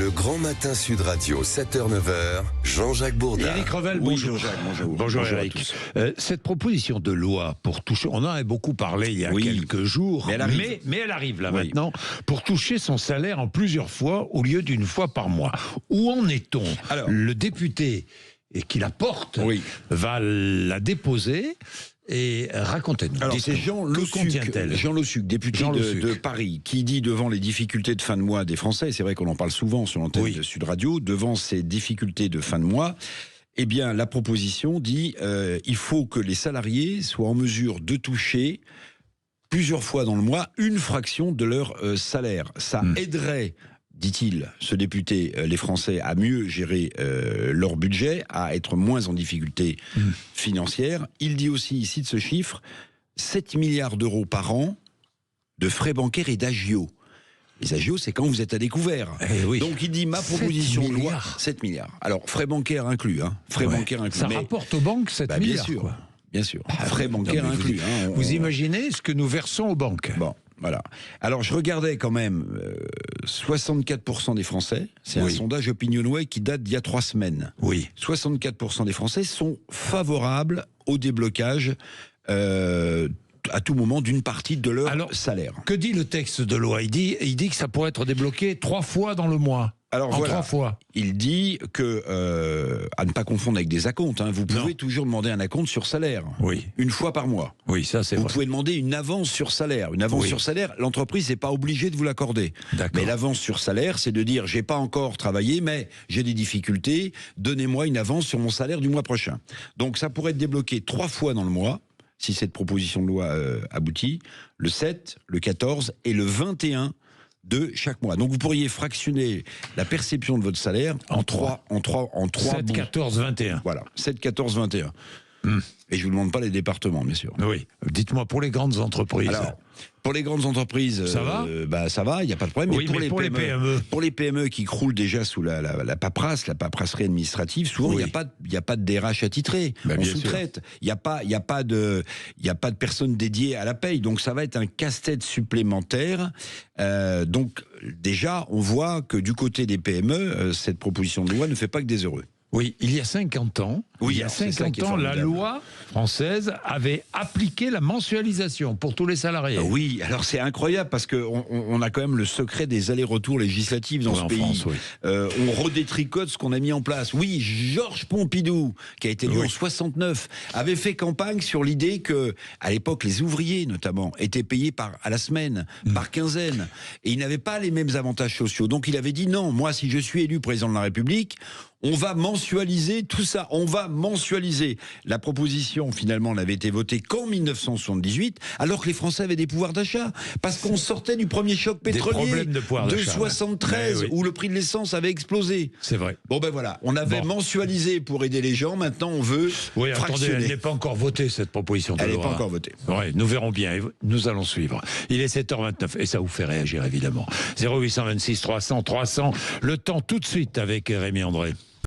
Le Grand Matin Sud Radio, 7h-9h, Jean-Jacques Bourdin. Éric Revel, Oui, bonjour. Jean-Jacques, bonjour. Bonjour Bonjour à Éric. tous. Cette proposition de loi pour toucher, on en a beaucoup parlé il y a Oui, quelques jours, mais elle arrive. mais elle arrive là Oui. maintenant, pour toucher son salaire en plusieurs fois au lieu d'une fois par mois. Où en est-on? Alors, le député qui la porte Oui. va la déposer. Et racontez-nous. Alors c'est Dites-nous, Jean que Lossuc, contient-elle? Jean Lossuc, député Jean Lossuc. de Paris, qui dit devant les difficultés de fin de mois des Français, c'est vrai qu'on en parle souvent sur l'antenne Oui. de Sud Radio, devant ces difficultés de fin de mois, eh bien la proposition dit il faut que les salariés soient en mesure de toucher plusieurs fois dans le mois une fraction de leur salaire. Ça aiderait, dit-il, ce député, les Français à mieux gérer leur budget, à être moins en difficulté financière. Il dit aussi, il cite ce chiffre, 7 milliards d'euros par an de frais bancaires et d'agios. Les agios, c'est quand vous êtes à découvert. Eh oui. Donc il dit, ma 7 proposition de loi... milliards. 7 milliards. Alors, frais bancaires inclus. Hein. Frais Ouais. bancaires inclus. Ça Mais- rapporte aux banques 7 Bien milliards. sûr. Quoi. Bien sûr. Ah, Frais non, bancaires mais inclus. hein. Vous imaginez ce que nous versons aux banques? Bon, voilà. Alors, je regardais quand même 64% des Français, c'est un Oui. sondage Opinionway qui date d'il y a 3 semaines. Oui. 64% des Français sont favorables au déblocage à tout moment d'une partie de leur Alors, salaire. Que dit le texte de loi? Il dit que ça pourrait être débloqué 3 fois dans le mois. Alors En voilà, 3 fois. il dit que, à ne pas confondre avec des acomptes, hein, vous pouvez Non. toujours demander un acompte sur salaire, Oui. une fois par mois. Oui, ça c'est Vous vrai. pouvez demander une avance sur salaire. Une avance Oui. sur salaire, l'entreprise n'est pas obligée de vous l'accorder. D'accord. Mais l'avance sur salaire, c'est de dire j'ai pas encore travaillé, mais j'ai des difficultés, donnez-moi une avance sur mon salaire du mois prochain. Donc ça pourrait être débloqué 3 fois dans le mois, si cette proposition de loi aboutit, le 7, le 14 et le 21 de chaque mois. Donc vous pourriez fractionner la perception de votre salaire en 3 7, bons. 14, 21. Voilà, 7, 14, 21. Et je vous demande pas les départements, bien sûr. Oui. Dites-moi, pour les grandes entreprises. Alors, pour les grandes entreprises, Ça va ça va, il n'y a pas de problème. Oui, mais pour les PME. Pour les PME qui croulent déjà sous la paperasserie administrative, souvent, il Oui. n'y a pas de DRH attitré. Ben, On bien sous-traite. Il n'y a pas de personne dédiée à la paye. Donc, ça va être un casse-tête supplémentaire. Donc, déjà, on voit que du côté des PME, cette proposition de loi ne fait pas que des heureux. Oui, il y a 50 ans, Oui, il y a alors, c'est ça 50 qui est ans, la formidable. loi française avait appliqué la mensualisation pour tous les salariés. Oui, alors c'est incroyable parce qu'on a quand même le secret des allers-retours législatifs dans Oui, ce en pays. France, oui. On redétricote ce qu'on a mis en place. Oui, Georges Pompidou, qui a été élu Oui. en 69, avait fait campagne sur l'idée que, à l'époque, les ouvriers notamment étaient payés à la semaine, par quinzaine, et ils n'avaient pas les mêmes avantages sociaux. Donc il avait dit non, moi si je suis élu président de la République, on va mensualiser tout ça, on va mensualiser. La proposition, finalement, n'avait été votée qu'en 1978, alors que les Français avaient des pouvoirs d'achat. Parce qu'on sortait du premier choc Des pétrolier problèmes de pouvoir d'achat, ouais. 73, Ouais, oui. où le prix de l'essence avait explosé. C'est vrai. Bon ben voilà, on avait Bon. mensualisé pour aider les gens, maintenant on veut Oui, attendez, fractionner. elle n'est pas encore votée, cette proposition de Elle n'est loi. pas encore votée. Oui, nous verrons bien, et nous allons suivre. Il est 7h29, et ça vous fait réagir, évidemment. 0826 300 300, le temps tout de suite avec Rémi André.